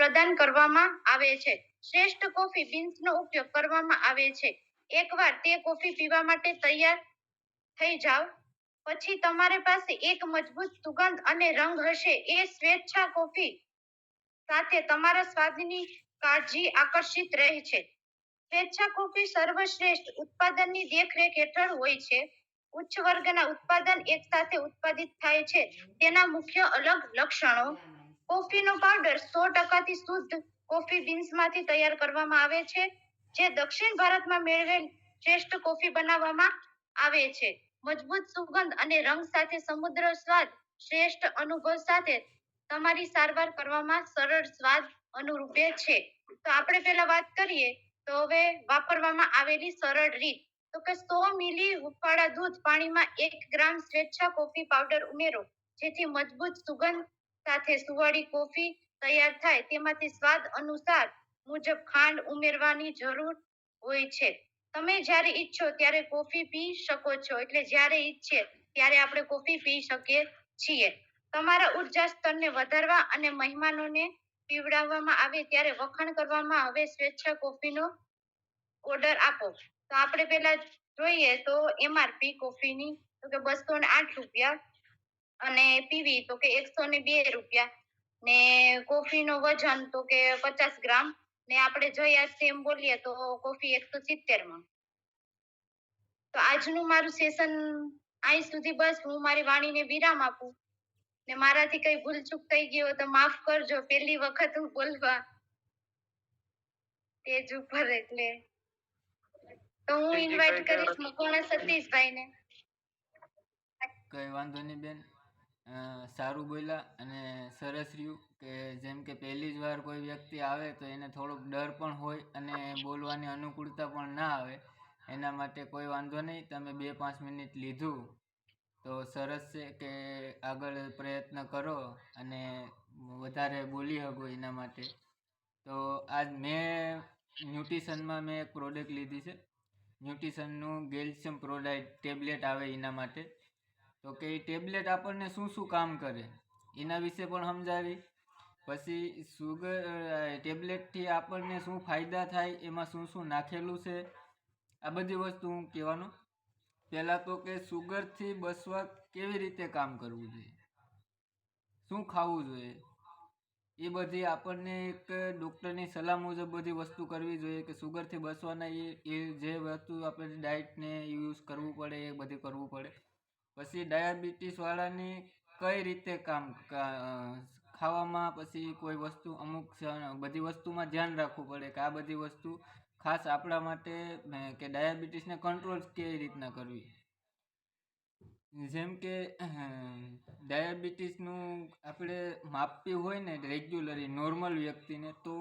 પ્રદાન કરવામાં આવે છે. શ્રેષ્ઠ કોફી બીન્સનો ઉપયોગ કરવામાં આવે છે. એકવાર તે કોફી પીવા માટે તૈયાર થઈ જાવ પછી તમારી પાસે એક મજબૂત સુગંધ અને રંગ હશે. એ સ્વેચ્છા કોફી સાથે તમારા સ્વાદની કાળજી આકર્ષિત રહે છે. સ્વેચ્છા કોફી સર્વશ્રેષ્ઠ ઉત્પાદનની દેખરેખ હેઠળ હોય છે. ઉચ્ચ વર્ગના ઉત્પાદન એક સાથે ઉત્પાદિત થાય છે. તેના મુખ્ય અલગ લક્ષણો: કોફીનો પાવડર 100% થી શુદ્ધ કોફી બીન્સમાંથી તૈયાર કરવામાં આવે છે, જે દક્ષિણ ભારતમાં મેળવેલ શ્રેષ્ઠ કોફી બનાવવામાં આવે છે. મજબૂત સુગંધ અને રંગ સાથે સમુદ્ર સ્વાદ શ્રેષ્ઠ અનુભવ સાથે તમારી સારવાર કરવામાં સરળ સ્વાદ અનુરૂપે છે. તો આપણે પહેલા વાત કરીએ તો હવે વાપરવામાં આવેલી સરળ રીત. તો કે 100 મિલી હુંફાળા દૂધ પાણીમાં 1 ગ્રામ સ્વેચ્છા કોફી પાવડર ઉમેરો, જેથી મજબૂત સુગંધ સાથે સુવાળી કોફી તૈયાર થાય. તેમાંથી સ્વાદ અનુસાર મુજબ ખાંડ ઉમેરવાની જરૂર હોય છે. તમે જ્યારે ઈચ્છો ત્યારે કોફી પી શકો છો. એટલે જ્યારે ઈચ્છે ત્યારે આપણે કોફી પી શકીએ છીએ. તમારા ઉર્જા સ્તરને વધારવા અને મહેમાનોને પીવડાવવામાં આવે ત્યારે વખાણ કરવામાં હવે સ્વેચ્છા કોફીનો ઓર્ડર આપો. તો આપણે પહેલા જોઈએ તો MRP કોફીની તો કે 208 રૂપિયા અને પીવી તો કે 102 રૂપિયા ને કોફીનો વજન તો કે 50 ગ્રામ ને આપણે જોઈએ સેમ બોલીએ તો કોફી 170 માં. તો આજનું મારું સેશન અહીં સુધી. બસ હું મારી વાણીને વિરામ આપું ને મારાથી કઈ ભૂલચૂક થઈ ગયો તો માફ કરજો. પહેલી વખત હું બોલવા સ્ટેજ ઉપર એટલે તો હું ઇન્વાઇટ કરીશ મકવાણા સતીશભાઈને. કઈ વાંધો નહીં બેન, સારું બોલ્યા અને સરસ રહ્યું કે જેમ કે પહેલી જ વાર કોઈ વ્યક્તિ આવે તો એને થોડોક ડર પણ હોય અને બોલવાની અનુકૂળતા પણ ના આવે. એના માટે કોઈ વાંધો નહીં, તમે 2-5 મિનિટ લીધું તો સરસ છે કે આગળ પ્રયત્ન કરો અને વધારે બોલી શકો એના માટે. તો આજ મેં ન્યુટ્રિશનમાં મેં એક પ્રોડક્ટ લીધી છે. ન્યુટ્રિશનનું કેલ્શિયમ પ્રોડાઇટ ટેબ્લેટ આવે એના માટે. તો કે એ ટેબ્લેટ આપણને શું શું કામ કરે એના વિશે પણ સમજાવી. પછી સુગર ટેબ્લેટથી આપણને શું ફાયદા થાય, એમાં શું શું નાખેલું છે, આ બધી વસ્તુ હું કહેવાનો. પહેલાં તો કે સુગરથી બચવા કેવી રીતે કામ કરવું જોઈએ, શું ખાવું જોઈએ, એ બધી આપણને એક ડૉક્ટરની સલાહ મુજબ બધી વસ્તુ કરવી જોઈએ કે સુગરથી બચવાના એ જે વસ્તુ આપણે ડાયટને યુઝ કરવું પડે એ બધું કરવું પડે. પછી ડાયાબિટીસવાળાની કઈ રીતે કામ ખાવામાં, પછી કોઈ વસ્તુ અમુક બધી વસ્તુમાં ધ્યાન રાખવું પડે કે આ બધી વસ્તુ ખાસ આપણા માટે કે ડાયાબિટીસને કંટ્રોલ કેવી રીતના કરવી. જેમ કે ડાયાબિટીસનું આપણે માપવી હોય ને રેગ્યુલરી નોર્મલ વ્યક્તિને, તો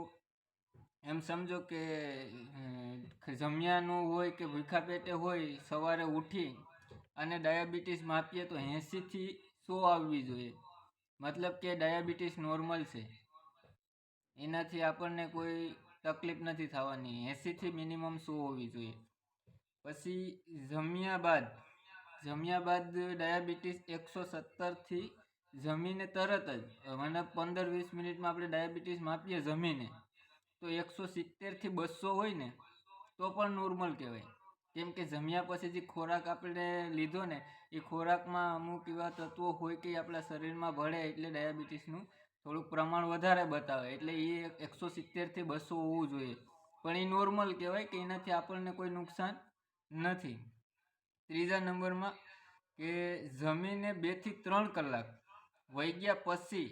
એમ સમજો કે જમ્યાનું હોય કે ભૂખા પેટે હોય, સવારે ઉઠી અને ડાયાબિટીસ માપીએ તો 80થી 100 આવવી જોઈએ. મતલબ કે ડાયાબિટીસ નોર્મલ છે, એનાથી આપણને કોઈ તકલીફ નથી થવાની. 80થી મિનિમમ 100 હોવી જોઈએ. પછી જમ્યા બાદ ડાયાબિટીસ 170થી જમીને તરત જ મને 15-20 મિનિટમાં આપણે ડાયાબિટીસ માપીએ જમીને તો 170થી 200 હોય ને તો પણ નોર્મલ કહેવાય. કેમ કે જમ્યા પછી જે ખોરાક આપણે લીધો ને એ ખોરાકમાં અમુક એવા તત્વો હોય કે આપણા શરીરમાં ભળે એટલે ડાયાબિટીસનું થોડુંક પ્રમાણ વધારે બતાવે, એટલે એ 170થી 200 હોવું જોઈએ. પણ એ નોર્મલ કહેવાય કે એનાથી આપણને કોઈ નુકસાન નથી. ત્રીજા નંબરમાં કે જમીને 2થી 3 કલાક વૈગ્યા પછી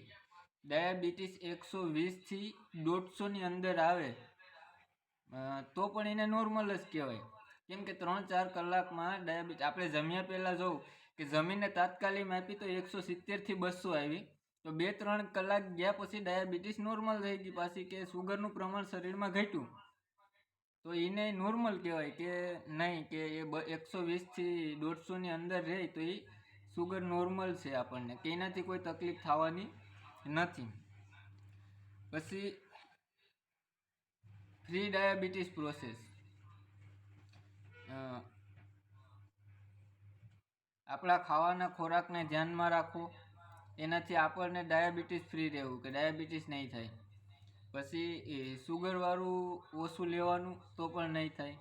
ડાયાબિટીસ 120થી 150ની અંદર આવે તો પણ એને નોર્મલ જ કહેવાય. કેમ કે 3-4 કલાકમાં ડાયાબિટીસ આપણે જમ્યા પહેલાં જોઉં કે જમીને તાત્કાલિક માપી તો 170થી 200 આવી, તો 2-3 કલાક ગયા પછી ડાયાબિટીસ નોર્મલ થઈ ગઈ પાછી, કે સુગરનું પ્રમાણ શરીરમાં ઘટ્યું તો એને નોર્મલ કહેવાય કે નહીં કે એ 120થી 150ની અંદર રહે તો એ સુગર નોર્મલ છે આપણને, કે એનાથી કોઈ તકલીફ થવાની નથી. પછી પ્રી ડાયાબિટીસ પ્રોસેસ, આપણા ખાવાના ખોરાકને ધ્યાનમાં રાખો, એનાથી આપણને ડાયાબિટીસ ફ્રી રહેવું કે ડાયાબિટીસ નહીં થાય. પછી સુગરવાળું ઓછું લેવાનું તો પણ નહીં થાય.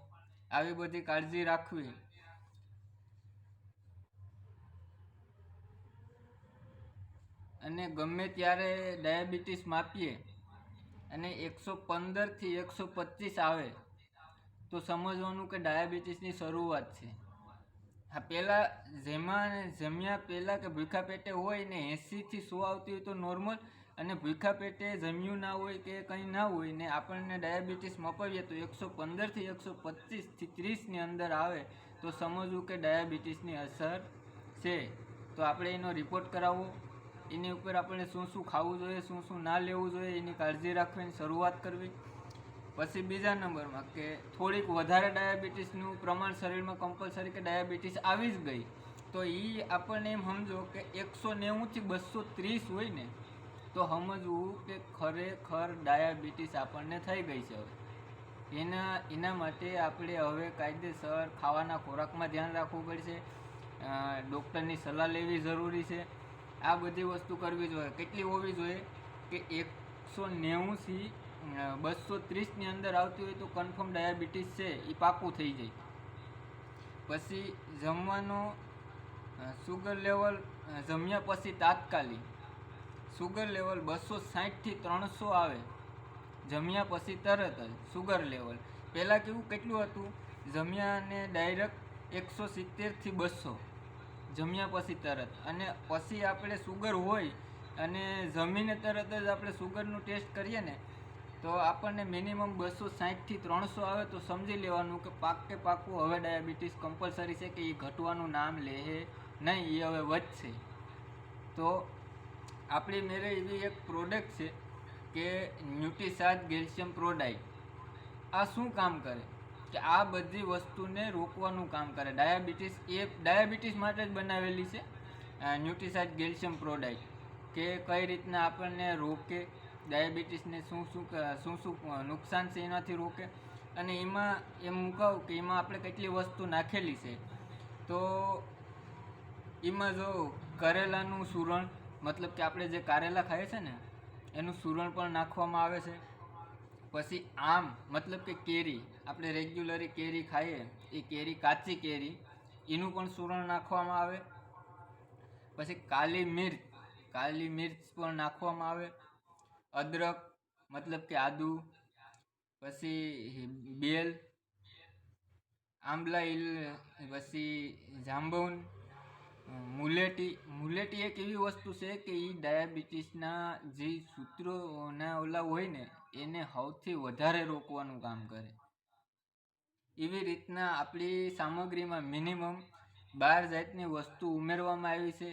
આવી બધી કાળજી રાખવી. અને ગમે ત્યારે ડાયાબિટીસ માપીએ અને 115 થી 125 આવે તો સમજવાનું કે ડાયાબિટીસની શરૂઆત છે. હા, પહેલાં જમ્યા પહેલાં કે ભૂખ્યા પેટે હોય ને 80 થી 100 આવતી હોય તો નોર્મલ, અને ભૂખ્યા પેટે જમ્યું ના હોય કે કંઈ ના હોય ને આપણને ડાયાબિટીસ મપાવીએ તો 115 થી 125 થી 30ની અંદર આવે તો સમજવું કે ડાયાબિટીસની અસર છે. તો આપણે એનો રિપોર્ટ કરાવવો, એની ઉપર આપણે શું શું ખાવું જોઈએ, શું શું ના લેવું જોઈએ, એની કાળજી રાખવાની શરૂઆત કરવી. પછી બીજા નંબરમાં કે થોડીક વધારે ડાયાબિટીસનું પ્રમાણ શરીરમાં કમ્પલસરી કે ડાયાબિટીસ આવી જ ગઈ તો એ આપણને એમ સમજો કે 190 થી 230 હોય ને તો સમજવું કે ખરેખર ડાયાબિટીસ આપણને થઈ ગઈ છે. હવે એના માટે આપણે હવે કાયદેસર ખાવાના ખોરાકમાં ધ્યાન રાખવું પડશે, ડૉક્ટરની સલાહ લેવી જરૂરી છે. આ બધી વસ્તુ કરવી જોઈએ. કેટલી હોવી જોઈએ કે 190 થી 230ની અંદર આવતી હોય તો કન્ફર્મ ડાયાબિટીસ છે એ પાકું થઈ જાય. પછી જમવાનો સુગર લેવલ જમ્યા પછી તાત્કાલિક સુગર લેવલ 260 થી 300 આવે જમ્યા પછી તરત જ સુગર લેવલ. પહેલાં કેટલું હતું, જમ્યા અને ડાયરેક્ટ 170 થી 200 જમ્યા પછી તરત. અને પછી આપણે સુગર હોય અને જમીને તરત જ આપણે સુગરનું ટેસ્ટ કરીએ ને તો આપણને મિનિમમ 260 થી 300 આવે તો સમજી લેવાનું કે પાક્કું હવે ડાયાબિટીસ કમ્પલસરી છે, કે એ ઘટવાનું નામ લે નહીં, એ હવે વધશે. તો આપણી મેરે એવી એક પ્રોડક્ટ છે કે ન્યુટ્રીસાર્જ કેલ્શિયમ પ્રોડાઇટ. આ શું કામ કરે કે આ બધી વસ્તુને રોકવાનું કામ કરે. ડાયાબિટીસ માટે જ બનાવેલી છે ન્યુટ્રીસાર્જ કેલ્શિયમ પ્રોડાઇટ, કે કઈ રીતના આપણને રોકે, ડાયાબિટીસને શું શું નુકસાન છે એનાથી રોકે. અને એમાં એમ હું કહું કે એમાં આપણે કેટલી વસ્તુ નાખેલી છે. તો એમાં જો કરેલાનું સૂરણ, મતલબ કે આપણે જે કારેલા ખાઈએ છે ને એનું સૂરણ પણ નાખવામાં આવે છે. પછી આમ મતલબ કે કેરી, આપણે રેગ્યુલરી કેરી ખાઈએ એ કેરી, કાચી કેરી, એનું પણ સૂરણ નાખવામાં આવે. પછી કાલી મિર્ચ પણ નાખવામાં આવે. અદરક મતલબ કે આદુ, પછી બેલ, આમલા, પછી જાંબુન, મુલેટી એક એવી વસ્તુ છે કે એ ડાયાબિટીસના જે સૂત્રોના ઓલા હોય ને એને સૌથી વધારે રોકવાનું કામ કરે. એવી રીતના આપણી સામગ્રીમાં મિનિમમ 12 જાતની વસ્તુ ઉમેરવામાં આવી છે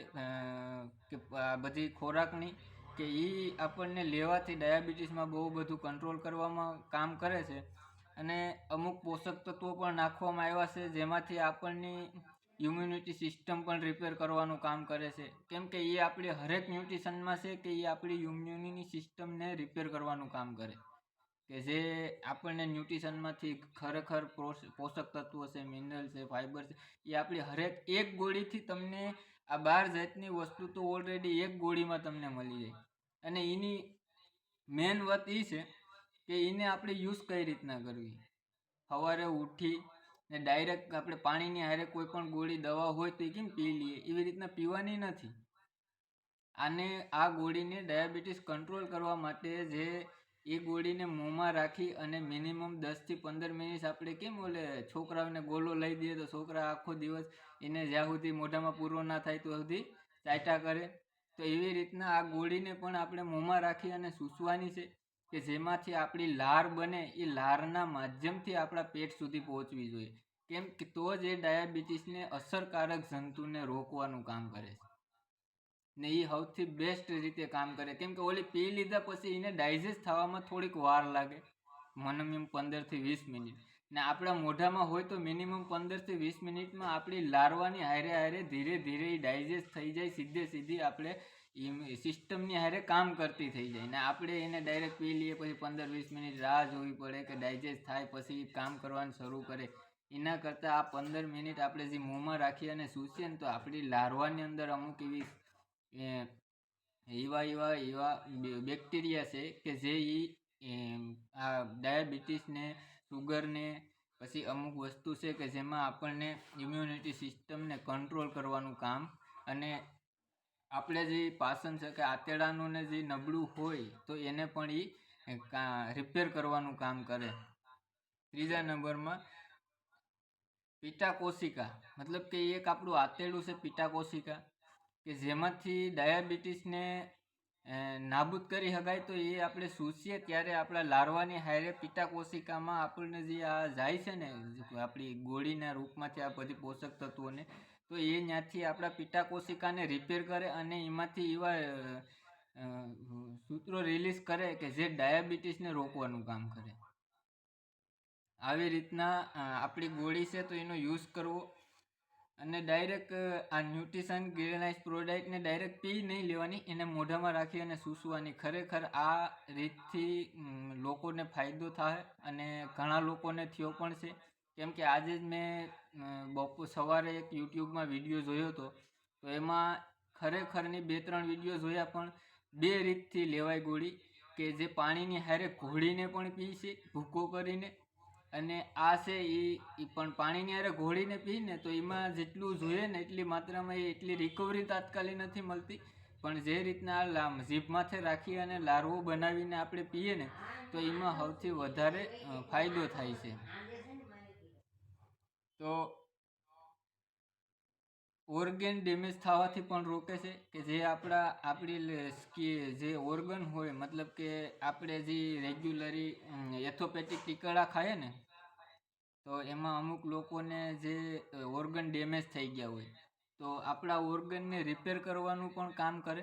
કે બધી ખોરાકની, કે એ આપણને લેવાથી ડાયાબિટીસમાં બહુ બધું કંટ્રોલ કરવામાં કામ કરે છે. અને અમુક પોષક તત્વો પણ નાખવામાં આવ્યા છે જેમાંથી આપણની ઇમ્યુનિટી સિસ્ટમ પણ રિપેર કરવાનું કામ કરે છે. કેમ કે એ આપણી હરેક ન્યુટ્રિશનમાં છે કે એ આપણી ઇમ્યુનિટી સિસ્ટમને રિપેર કરવાનું કામ કરે, કે જે આપણને ન્યુટ્રિશનમાંથી ખરેખર પોષક તત્વો છે, મિનરલ છે, ફાઈબર છે, એ આપણી હરેક એક ગોળીથી તમને આ 12 જાતની વસ્તુ તો ઓલરેડી એક ગોળીમાં તમને મળી જાય. અને એની મેન વાત એ છે કે એને આપણે યુઝ કઈ રીતના કરવી. સવારે ઉઠી ને ડાયરેક્ટ આપણે પાણીની હારે કોઈ પણ ગોળી દવા હોય તો એ કેમ પી લઈએ, એવી રીતના પીવાની નથી. આ ગોળીને ડાયાબિટીસ કંટ્રોલ કરવા માટે જે એ ગોળીને મોંમાં રાખી અને મિનિમમ 10 થી 15 મિનિટ આપણે કેમ છોકરાઓને ગોળો લઈ દઈએ તો છોકરા આખો દિવસ એને જ્યાં સુધી મોઢામાં પૂરો ના થાય તો સુધી ચાટ્યા કરે, તો એવી રીતના આ ગોળીને પણ આપણે મોંમાં રાખી અને સૂસવાની છે, કે જેમાંથી આપણી લાર બને એ લારના માધ્યમથી આપણા પેટ સુધી પહોંચવી જોઈએ. કેમ કે તો જ એ ડાયાબિટીસને અસરકારક જંતુને રોકવાનું કામ કરે છે ને એ સૌથી બેસ્ટ રીતે કામ કરે. કેમ કે ઓલી પી લીધા પછી એને ડાયજેસ્ટ થવામાં થોડીક વાર લાગે, મિનિમમ 15 થી 20 મિનિટ, ને આપણા મોઢામાં હોય તો મિનિમમ 15 થી 20 મિનિટમાં આપણી લારવાની હારે ધીરે ધીરે ડાયજેસ્ટ થઈ જાય, સીધી આપણે સિસ્ટમની હારે કામ કરતી થઈ જાય. ને આપણે એને ડાયરેક્ટ પી લઈએ પછી 15-20 મિનિટ રાહ જોવી પડે કે ડાયજેસ્ટ થાય પછી કામ કરવાનું શરૂ કરે. એના કરતાં આ 15 મિનિટ આપણે જે મોંમાં રાખી અને સૂસીએ ને તો આપણી લારવાની અંદર અમુક એવા બેક્ટેરિયા છે કે જે આ ડાયાબિટીસને, શુગરને, પછી અમુક વસ્તુ છે કે જેમાં આપણને ઇમ્યુનિટી સિસ્ટમને કંટ્રોલ કરવાનું કામ, અને આપણે જે પાચન છે કે આંતરડાનું ને જે નબળું હોય તો એને પણ એ રિપેર કરવાનું કામ કરે. ત્રીજા નંબરમાં પિત્તાકોશિકા, મતલબ કે એક આપણું આંતરડું છે પિત્તાકોશિકા, કે જેમાંથી ડાયાબિટીસને નાબૂદ કરી શકાય. તો એ આપણે સૂસીએ ત્યારે આપણા લાર્વાની હારે પિત્તાકોશિકામાં આપણને જે આ જાય છે ને આપણી ગોળીના રૂપમાંથી આ બધી પોષક તત્વોને, તો એ ત્યાંથી આપણા પિત્તાકોશિકાને રિપેર કરે અને એમાંથી એવા સૂત્રો રિલીઝ કરે કે જે ડાયાબિટીસને રોકવાનું કામ કરે. આવી રીતના આપણી ગોળી છે તો એનો યુઝ કરવો, અને ડાયરેક્ટ આ ન્યુટ્રિશન ગ્રેનાઇઝ પ્રોડક્ટને ડાયરેક્ટ પી નહીં લેવાની, એને મોઢામાં રાખી અને સૂસવાની. ખરેખર આ રીતથી લોકોને ફાયદો થાય, અને ઘણા લોકોને થયો પણ છે. કેમ કે આજે જ મેં સવારે એક યુટ્યુબમાં વિડીયો જોયો હતો, તો એમાં ખરેખરની 2-3 વિડીયો જોયા, પણ 2 રીતથી લેવાય ગોળી, કે જે પાણીની હારે ઘોળીને પણ પી છે ભૂકો કરીને, અને આ છે એ પણ પાણીની હારે ઘોળીને પીને તો એમાં જેટલું જોઈએ ને એટલી માત્રામાં એટલી રિકવરી તાત્કાલિક નથી મળતી, પણ જે રીતના જીભ માથે રાખી અને લારવો બનાવીને આપણે પીએ ને તો એમાં સૌથી વધારે ફાયદો થાય છે. તો ઓર્ગન ડેમેજ થવાથી પણ રોકે છે, કે જે આપણી જે ઓર્ગન હોય, મતલબ કે આપણે જે રેગ્યુલરી એથોપેથિક ટીકડા ખાઈએ ને, તો એમાં અમુક લોકોને જે ઓર્ગન ડેમેજ થઈ ગયા હોય તો આપણા ઓર્ગનને રિપેર કરવાનું પણ કામ કરે.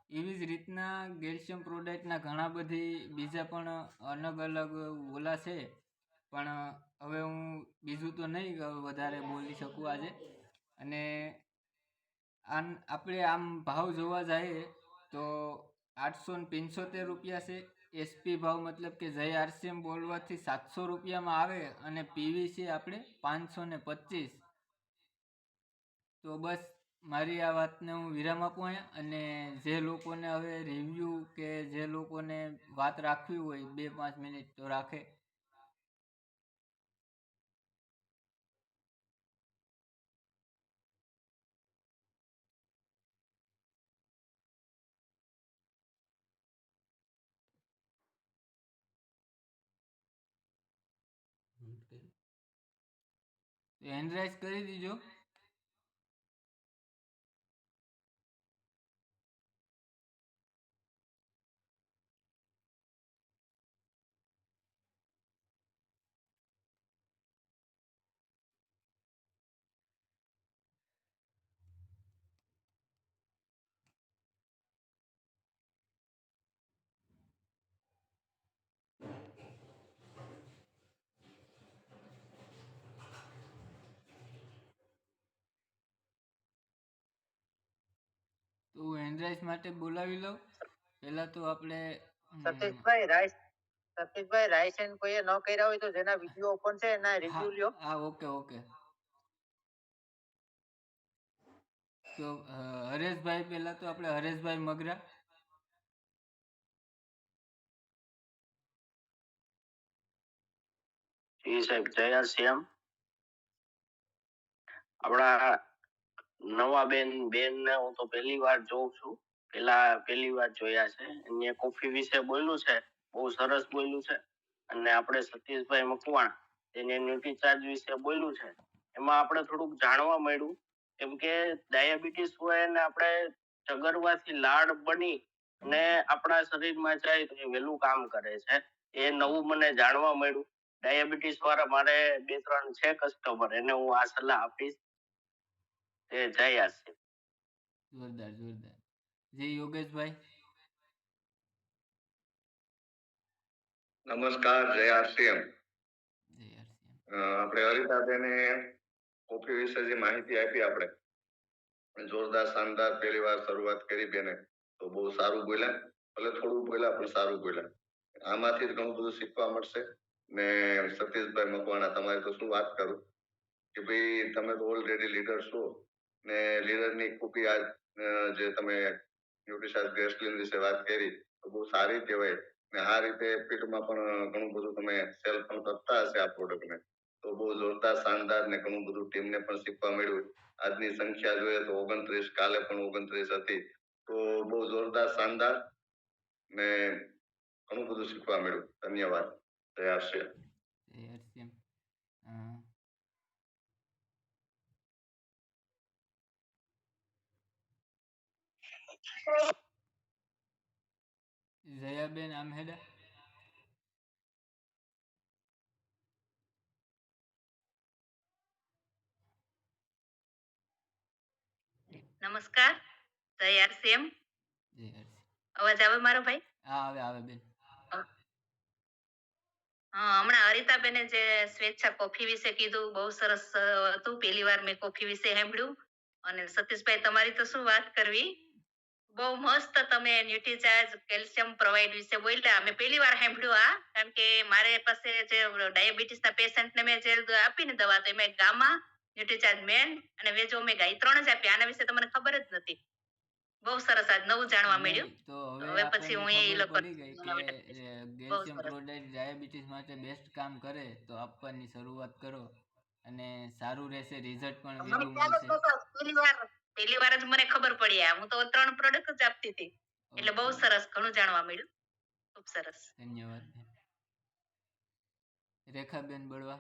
એવી જ રીતના કેલ્શિયમ પ્રોડક્ટના ઘણા બધી બીજા પણ અલગ અલગ ઓલા છે, પણ હવે હું બીજું તો નહીં વધારે બોલી શકું આજે. અને આપણે આમ ભાવ જોવા જઈએ તો 875 રૂપિયા છે એસપી ભાવ, મતલબ કે જય આરસીએમ બોલવાથી 700 રૂપિયામાં આવે, અને પીવી છે આપણે 525. તો બસ મારી આ વાતને હું વિરામ આપું અહીંયા. અને જે લોકોને હવે રિવ્યૂ કે જે લોકોને વાત રાખવી હોય 2-5 મિનિટ તો રાખે. હેન્ડ રાઇઝ કરી દીજો. તો હેન્ડ રાઇઝ માટે બોલાવી લો. પહેલા તો આપણે સતીશભાઈ રાઈસેન કોઈએ ન કર્યા હોય તો જેના વિડિયો ઓપન છે એના રિવ્યુ લ્યો. હા, ઓકે. તો હરેશભાઈ, પહેલા તો આપણે હરેશભાઈ મગરા. જી સાહેબ, જય શ્યામ. આપણા નવા બેન ને હું તો પહેલી વાર જોઉં છું, પહેલી વાર જોયા છે. એને કોફી વિશે બોલ્યું છે, બહુ સરસ બોલ્યું છે. અને આપણે સતીશભાઈ મકવાણા એને ન્યુટ્રીચાર્જ વિશે બોલ્યું છે, એમાં આપણે થોડુંક જાણવા મળ્યું. કેમ કે ડાયાબિટીસ હોય ને આપણે ચગરવાથી લાળ બની અને આપણા શરીરમાં જાય તો એ વહેલું કામ કરે છે. એ નવું મને જાણવા મળ્યું. ડાયાબિટીસ વાળા મારે 2-3 છે કસ્ટમર, એને હું આ સલાહ આપીશ. જય આશીષ. જોરદાર. જય યોગેશભાઈ. નમસ્કાર, જય આરસીએમ. આપણે હરિતાબેને કોફી વિશે જે માહિતી આપી, આપણે જોરદાર શાનદાર પહેલી વાર શરૂઆત કરી બેને, તો બહુ સારું બોલ્યા. ભલે થોડું બોલ્યા પણ સારું બોલ્યા. આમાંથી જ ઘણું બધું શીખવા મળશે. ને સતીશભાઈ મકવાણા, તમારી તો શું વાત કરું કે ભાઈ, તમે તો ઓલરેડી લીડર છો, ને લીડરની ખૂબી આ જે તમે ન્યુટ્રીશન ગ્રેસલિન વિશે વાત કરી તો બહુ સારી કહેવાય. ને આ રીતે ફીડમાં પણ ઘણું બધું તમે સેલ પણ કરતા હશે આ પ્રોડક્ટને, તો બહુ જોરદાર શાનદાર ને ઘણું બધું ટીમને પણ શીખવા મળ્યું. આજની સંખ્યા જોઈએ તો 29, કાલે પણ 29 હતી, તો બહુ જોરદાર શાનદાર ને ઘણું બધું શીખવા મળ્યું. ધન્યવાદ. જય આશિષ. જય હરસિમ. જયાબેન આમહેડા. નમસ્કાર, જય આરસીએમ. જય હરસિમ. અવાજ આવે મારો ભાઈ? હા, આવે બેન. હા, હમણાં હરિતાબેને જે સ્વેચ્છા કોફી વિશે કીધું બહુ સરસ હતું. પહેલી વાર મેં કોફી વિશે સાંભળ્યું. અને સતીશભાઈ તમારી તો શું વાત કરવી, બહુ મસ્ત તમે ન્યુટ્રીચાર્જ કેલ્શિયમ પ્રોવાઈડ વિશે બોલ્યા. મેં પહેલી વાર સાંભળ્યું આ, કારણ કે મારે પાસે જે ડાયાબિટીસના પેશન્ટને મેં જે આપીને દવા, તો એમાં ગામા, ન્યુટ્રીચાર્જ મેન અને વેજો ઓમેગા એ 3 જ આપી. આના વિશે તો મને ખબર જ નથી. બહુ સરસ, આજ નવું જાણવા મળ્યું. તો હવે પછી આપણને હું એ ખબર લોકો પડી ગઈ કે બહુ કેલ્શિયમ સરસ. પ્રોડાઇટ ડાયાબિટીસ માટે બેસ્ટ કામ કરે, તો આપવાની શરૂઆત કરો અને સારું રહેશે, રિઝલ્ટ પણ મને વહેલું ખ્યાલ જ મળશે. નતો. પહેલી વાર જ મને ખબર પડી. આ હું તો 3 પ્રોડક્ટ જ આપતી હતી. એટલે બહુ ઓકે, સરસ, ઘણું જાણવા મળ્યું. ખૂબ સરસ. ધન્યવાદ બેન. રેખાબેન બળવા.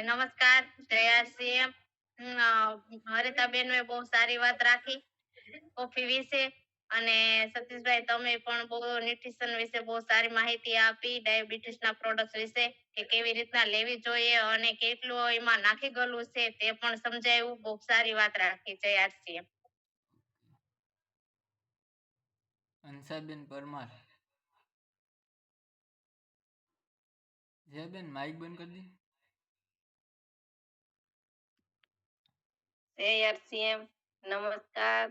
નમસ્કાર, જય સીએમ. હરિતાબેન બહુ સારી વાત રાખી કોફી વિશે. અને સતીશભાઈ તમે પણ બહુ ન્યુટ્રિશન વિશે બહુ સારી માહિતી આપી, ડાયાબિટીસ ના પ્રોડક્ટ વિશે કે કેવી રીતના લેવી જોઈએ અને કેટલું એમાં નાખી ગયેલું છે તે પણ સમજાયું. બહુ સારી વાત રાખી. જય આરસીએમ. અંશાબેન પરમાર. જયાબેન માઇક બંધ કરી દી. જય આરસીએમ. નમસ્કાર.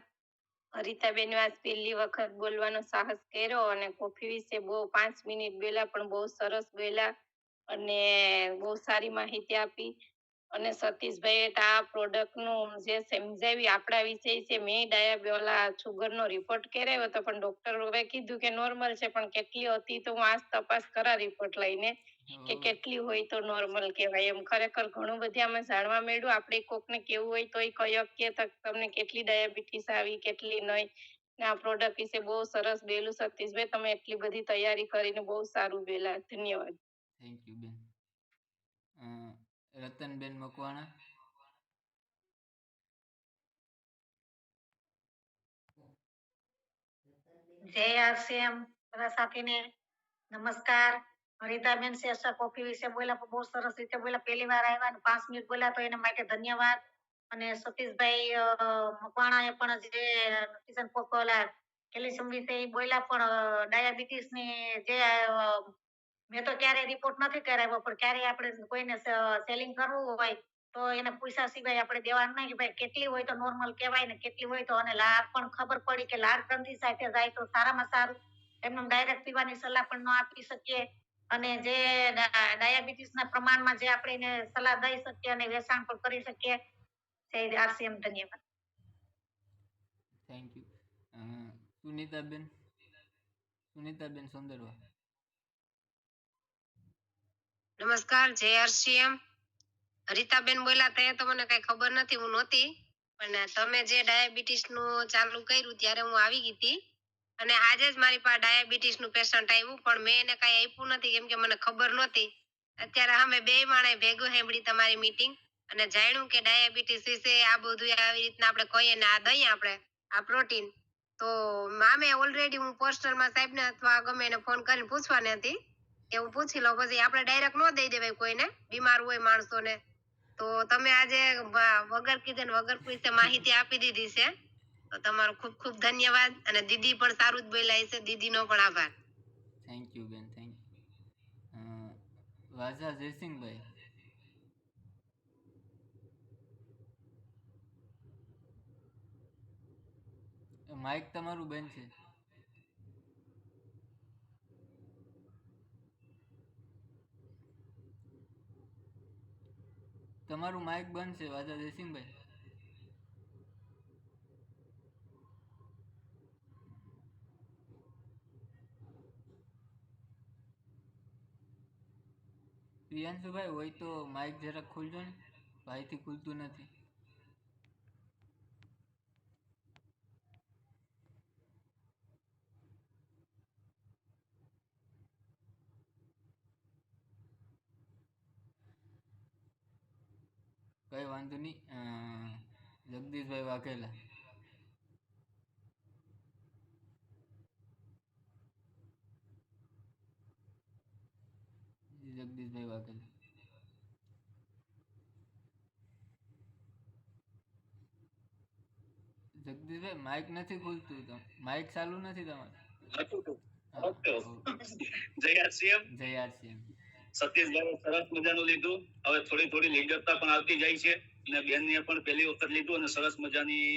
હરિતાબેન આજ પહેલી વખત બોલવાનો સાહસ કર્યો અને કોફી વિશે બહુ 5 મિનિટ બોલ્યા, પણ બહુ સરસ બોલ્યા અને બહુ સારી માહિતી આપી. અને સતીશભાઈ આ પ્રોડક્ટ નું જે સમજાવી આપણા વિશે છે. મેં સુગર નો રિપોર્ટ કરાવ્યો હતો, પણ ડોક્ટર કીધું કે નોર્મલ છે, પણ કેટલી હતી તો હું આજ તપાસ કરા રિપોર્ટ લઈને કે કેટલી હોય તો નોર્મલ કહેવાય. એમ ખરેખર ઘણું બધું આમાં જાણવા મળ્યું. આપણે કોકને કેવું હોય તો કયો કે તમને કેટલી ડાયાબિટીસ આવી, કેટલી નહીં. આ પ્રોડક્ટ વિશે બહુ સરસ બોલ્યું સતીશભાઈ. તમે એટલી બધી તૈયારી કરીને બહુ સારું બોલ્યા. ધન્યવાદ. થેન્ક યુ બેન. રતનબેન મકવાણા. જય આરસીએમ બધા સાથીને નમસ્કાર. હરિતાબેન શેષા કોફી વિશે બોલ્યા, બહુ સરસ રીતે બોલ્યા. પહેલી વાર આવ્યા અને 5 મિનિટ બોલ્યા, તો એના માટે ધન્યવાદ. અને સતીશભાઈ મકવાણાએ પણ જે ન્યુટ્રિશન પોપોલા કેલ્શિયમ વિશે બોલ્યા, પણ ડાયાબિટીસ ની જે મેં તો ક્યારેય રિપોર્ટ નથી કરાવ્યો, પણ ક્યારેય આપણે કોઈને સેલિંગ કરવું હોય તો એને પૂછ્યા સિવાય આપણે દેવાનું નહીં કે ભાઈ કેટલી હોય તો નોર્મલ કહેવાય ને કેટલી હોય તો. અને લાળ પણ ખબર પડી કે લાળ ગ્રંથિ સાથે જાય તો સારામાં સારું. એમને ડાયરેક્ટ પીવાની સલાહ પણ ન આપી શકીએ. અને જે ડાયાબિટીસ ના પ્રમાણમાં જે આપણે એને સલાહ દઈ શકીએ અને વેચાણ પણ કરી શકીએ. જય આરસીએમ. ધન્યવાદ. Thank you. સુનીતાબેન સુંદરવા. નમસ્કાર, જય આરસીએમ. હરિતાબેન બોલ્યા તે તો મને કઈ ખબર નથી, હું નહોતી. પણ તમે જે ડાયાબિટીસ નું ચાલુ કર્યું ત્યારે હું આવી ગઈ હતી. અને આજે જ મારી પાસે ડાયાબિટીસ નું પેશન્ટ આવ્યું, પણ મેં એને કઈ આપ્યું નથી કેમ કે મને ખબર નહોતી. અત્યારે અમે 2 માણે ભેગું સાંભળી તમારી મીટિંગ અને જાણ્યું કે ડાયાબિટીસ વિશે આ બધું આવી રીતના આપણે કહીએ ને આ દઈએ આપણે આ પ્રોટીન. તો મામે ઓલરેડી હું પર્સનલમાં સાહેબને અથવા ગમે એને ફોન કરીને પૂછવાની હતી કે હું પૂછી લઉં. પછી આપણે ડાયરેક્ટ ન દઈ દેવાય કોઈને, બીમાર હોય માણસોને. તો તમે આજે વગર કીધે ને વગર પૂછે માહિતી આપી દીધી છે, તો તમારો ખૂબ ખૂબ ધન્યવાદ. અને દીદી પણ સારું જ બોલ્યા છે, દીદીનો પણ આભાર. થેન્ક યુ બેન, થેન્ક યુ. વાઝા જયસિંહભાઈ. માઇક તમારું બેન છે. તમારું માઇક બંધ છે વાજા જયસિંહભાઈ. પ્રિયાંશુભાઈ હોય તો માઇક જરાક ખોલજો ને, ભાઈથી ખુલતું નથી. કઈ વાંધો નહીં. જગદીશભાઈ વાઘેલા. જગદીશભાઈ વાઘેલા. જગદીશભાઈ માઇક નથી ખુલતું, માઇક ચાલુ નથી તમારું. ઓકે જય આરસીએમ. જય આરસીએમ. સતીશભાઈ સરસ મજાનું લીધું. હવે થોડી થોડી લીડરતા પણ આવતી જાય છે અને બેનને પણ પહેલી વખત લીધું અને સરસ મજાની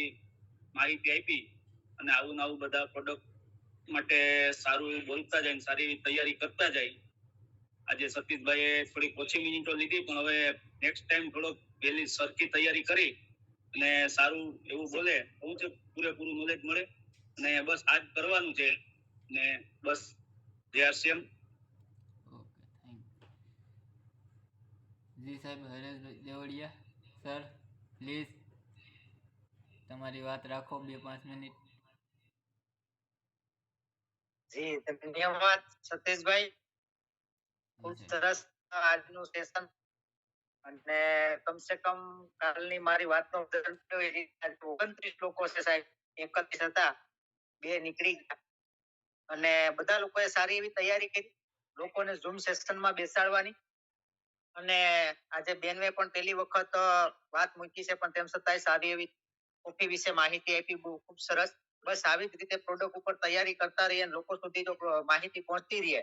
માહિતી આપી અને આવું ને આવું બધા પ્રોડક્ટ માટે સારું એવું બોલતા જાય ને સારી એવી તૈયારી કરતા જાય. આજે સતીશભાઈએ થોડીક ઓછી મિનિટો લીધી પણ હવે નેક્સ્ટ ટાઈમ થોડોક પહેલી સરખી તૈયારી કરી અને સારું એવું બોલે એવું છે, પૂરેપૂરું નોલેજ મળે અને બસ આજ કરવાનું છે ને બસ. જય આરસીએમ. ઓકે, થેન્ક જી સાહેબ. હરેશભાઈ દેવડિયા સર, પ્લીઝ તમારી વાત રાખો 2-5 મિનિટ. જી ધન્યવાદ સતીશભાઈ. ખૂબ સરસ આજનું સેશન અને કમસે કમ કાલની મારી વાતનો 29 લોકો છે સાહેબ, 31 હતા, 2 નીકળી ગયા અને બધા લોકોએ સારી એવી તૈયારી કરી. લોકોને ઝૂમ સેશનમાં બેસાડવાની અને આજે બેનવે પણ પહેલી વખત વાત મૂકી છે પણ તેમ છતાંય સારી એવી કોફી વિશે માહિતી આપી. બહુ ખૂબ સરસ. બસ આવી જ રીતે પ્રોડક્ટ ઉપર તૈયારી કરતા રહીએ અને લોકો સુધી જો માહિતી પહોંચતી રહે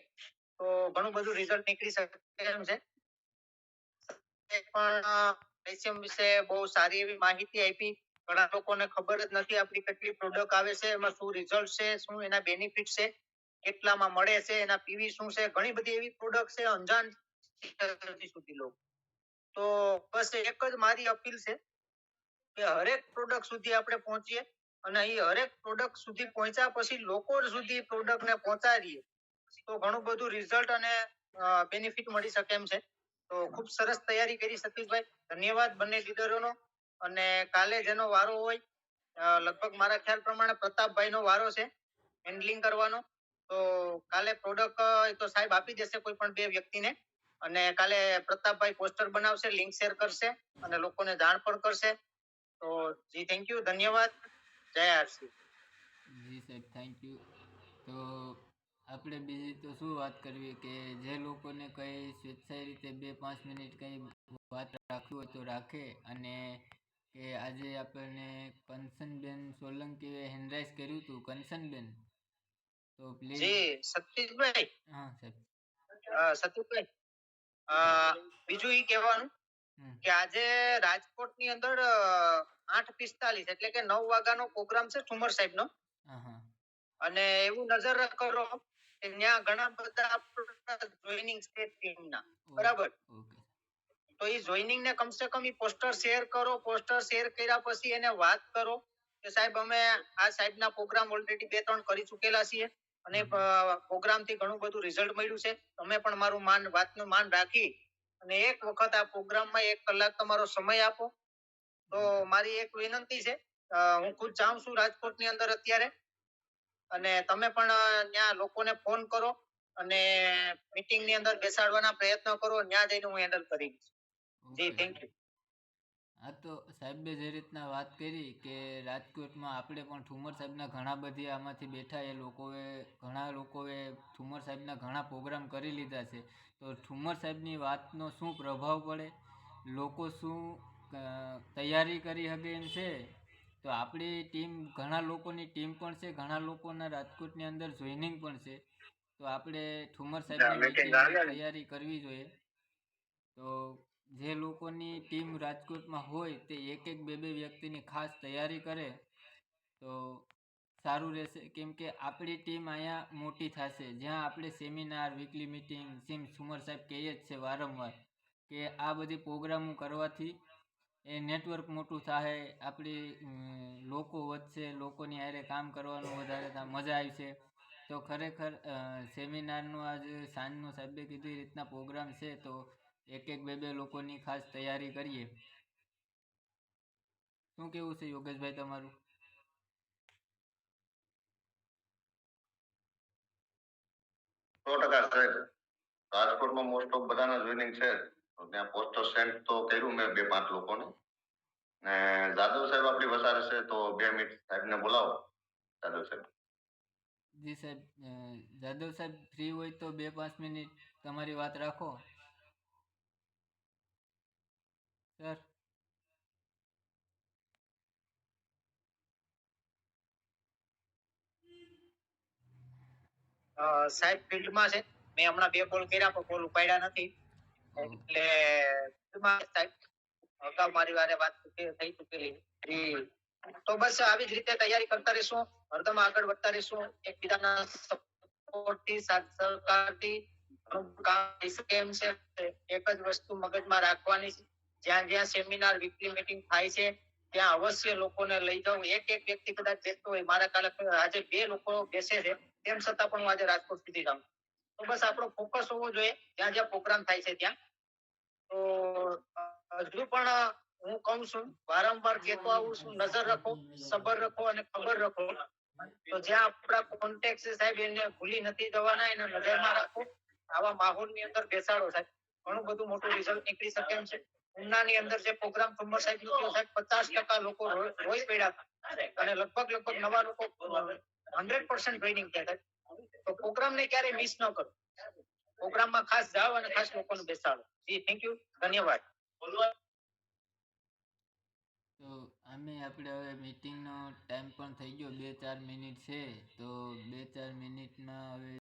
તો ઘણું બધું રિઝલ્ટ નીકળી શકે એમ છે. પણ વિશે બહુ સારી એવી માહિતી આપી. ઘણા લોકોને ખબર જ નથી આપણી કેટલી પ્રોડક્ટ આવે છે, એમાં શું રિઝલ્ટ છે, શું એના બેનિફિટ છે, કેટલામાં મળે છે, એના પીવી શું છે, ઘણી બધી એવી પ્રોડક્ટ છે અંજાન સુધી લોકો. તો બસ એક જ મારી અપીલ છે કે હરેક પ્રોડક્ટ સુધી આપણે પહોંચીએ અને એ હરેક પ્રોડક્ટ સુધી પહોંચ્યા પછી લોકો સુધી પ્રોડક્ટ ને પહોંચાડીએ તો ઘણું બધું રિઝલ્ટ અને બેનિફિટ મળી શકે એમ છે. તો ખૂબ સરસ તૈયારી કરી સતીશભાઈ. ધન્યવાદ બંને લીડરોનો. અને કાલે જેનો વારો હોય લગભગ મારા ખ્યાલ પ્રમાણે પ્રતાપભાઈ નો વારો છે હેન્ડલિંગ કરવાનો. તો કાલે પ્રોડક્ટ તો સાહેબ આપી દેશે કોઈ પણ 2 વ્યક્તિને અને કાલે પ્રતાપભાઈ પોસ્ટર બનાવશે, લિંક શેર કરશે અને લોકોને જાણ પણ કરશે. તો જી થેન્ક યુ, ધન્યવાદ. જય આરસી. જી સાહેબ, થેન્ક યુ. તો આપણે બીજી તો શું વાત કરવી કે જે લોકોને કંઈ સ્વેચ્છાય રીતે 2-5 મિનિટ કંઈ વાત રાખવી હોય તો રાખે. અને કે આજે આપણને કંચનબેન સોલંકીએ હેન્ડરાઇઝ કર્યું હતું. કંચનબેન, તો પ્લીઝ. જી સતીશભાઈ. હા સાહેબ. સતીશભાઈ, બીજું એ કહેવાનું કે આજે રાજકોટની અંદર 8:45 એટલે કે 9 વાગ્યાનો પ્રોગ્રામ છે ઠુમર સાહેબનો. અને એવું નજર કરો કે ત્યાં ઘણા બધા જોઈનિંગ સ્ટેટ ટીમના, બરાબર. તો એ જોઈનિંગ ને કમસે કમ એ પોસ્ટર શેર કરો. પોસ્ટર શેર કર્યા પછી એને વાત કરો કે સાહેબ અમે આ સાહેબના પ્રોગ્રામ ઓલરેડી 2-3 કરી ચૂકેલા છીએ અને પ્રોગ્રામ થી ઘણું બધું રિઝલ્ટ મળ્યું છે. તમે પણ મારું વાતનું માન રાખી અને એક વખત આ પ્રોગ્રામમાં 1 કલાક તમારો સમય આપો. તો મારી એક વિનંતી છે, હું ખુદ જાઉં છું રાજકોટની અંદર અત્યારે અને તમે પણ ત્યાં લોકોને ફોન કરો અને મીટિંગ ની અંદર બેસાડવાના પ્રયત્ન કરો. ત્યાં જઈને હું હેન્ડલ કરીશ. જી થેન્ક યુ. હા, તો સાહેબે જે રીતના વાત કરી કે રાજકોટમાં આપણે પણ ઠુમર સાહેબના ઘણા બધી આમાંથી બેઠા ઘણા લોકોએ ઠુમર સાહેબના ઘણા પ્રોગ્રામ કરી લીધા છે. તો ઠુમર સાહેબની વાતનો શું પ્રભાવ પડે, લોકો શું તૈયારી કરી શકે એમ છે. તો આપણી ટીમ, ઘણા લોકોની ટીમ પણ છે, ઘણા લોકોના રાજકોટની અંદર જોઈનિંગ પણ છે. તો આપણે ઠુમર સાહેબની તૈયારી કરવી જોઈએ. તો જે લોકોની ટીમ રાજકોટમાં હોય તે 1-2 વ્યક્તિની ખાસ તૈયારી કરે તો સારું રહેશે. કેમ કે આપણી ટીમ અહીંયા મોટી થશે, જ્યાં આપણે સેમિનાર, વીકલી મિટિંગ, ઠુમર સાહેબ કહે જ છે વારંવાર કે આ બધી પ્રોગ્રામો કરવાથી એ નેટવર્ક મોટું થાય, આપણી લોકો વધશે, લોકોની હારે કામ કરવાનું વધારે મજા આવશે. તો ખરેખર સેમિનારનું આજ સાંજનું સાહેબે કીધું એ રીતના પ્રોગ્રામ છે, તો એક બે લોકોની ખાસ તૈયારી કરીએ. શું કેવું છે યોગેશભાઈ તમારું? 100% સાહેબ. રાજકોટમાં મોસ્ટ ઓફ બધાના જોઈનિંગ છે, તો ત્યાં પોસ્ટર સેન્ડ તો કર્યું મેં 2-5 લોકોને. ને જાદવ સાહેબ આપણી વસારે છે, તો 2 મિનિટ સાહેબને બોલાવો. જાદવ સાહેબ. જી સાહેબ, જાદવ સાહેબ ફ્રી હોય તો 2-5 મિનિટ તમારી વાત રાખો સર. સાહેબ ફિલ્ડમાં છે. મેં હમણાં 2 કોલ કર્યા પણ કોલ ઉપાડ્યા નથી. એટલે ફિલ્ડમાં સાહેબ અગાઉ મારી વારે વાત થઈ ચૂકેલી. તો બસ આવી જ રીતે તૈયારી કરતા રહીશું, હરદમ આગળ વધતા રહીશું, એકબીજાના સપોર્ટથી, સાથ સહકારથી કામ થઈ શકે એમ છે. એક જ વસ્તુ મગજમાં રાખવાની, જ્યાં જ્યાં સેમિનાર વીકલી મીટિંગ થાય છે ત્યાં અવશ્ય લોકોને લઈ જાઉં. એક વ્યક્તિ કદાચ બેસતો હોય, મારા કાલે આજે 2 લોકો બેસે છે, તેમ છતાં પણ હું આજે રાજકોટ સુધી જાઉં. તો બસ આપણો ફોકસ હોવો જોઈએ જ્યાં જ્યાં પ્રોગ્રામ થાય છે ત્યાં. તો હજુ પણ હું કહું છું, વારંવાર કહેતો આવું છું, નજર રાખો, સબર રાખો અને ખબર રાખો. તો જ્યાં આપણા કોન્ટેક્ટ છે સાહેબ, એને ભૂલી નથી જવાના, એને નજરમાં રાખો. આવા માહોલની અંદર બેસાડો સાહેબ, ઘણું બધું મોટું રિઝલ્ટ નીકળી શકે એમ છે. ઉનાની અંદર જે પ્રોગ્રામ ઠુમ્મર સાહેબ નો થયો સાહેબ, 50% લોકો રોઈ પડ્યા હતા અને લગભગ નવા લોકો 100% ટ્રેનિંગ થયા સાહેબ. તો પ્રોગ્રામ ને ક્યારે મિસ ન કરો. પ્રોગ્રામમાં ખાસ જાઓ અને ખાસ લોકોને બેસાડો. જી થેન્ક યુ, ધન્યવાદ. તો આમે આપણે હવે મીટિંગનો ટાઈમ પણ થઈ ગયો, 2-4 મિનિટ છે, તો 2-4 મિનિટમાં હવે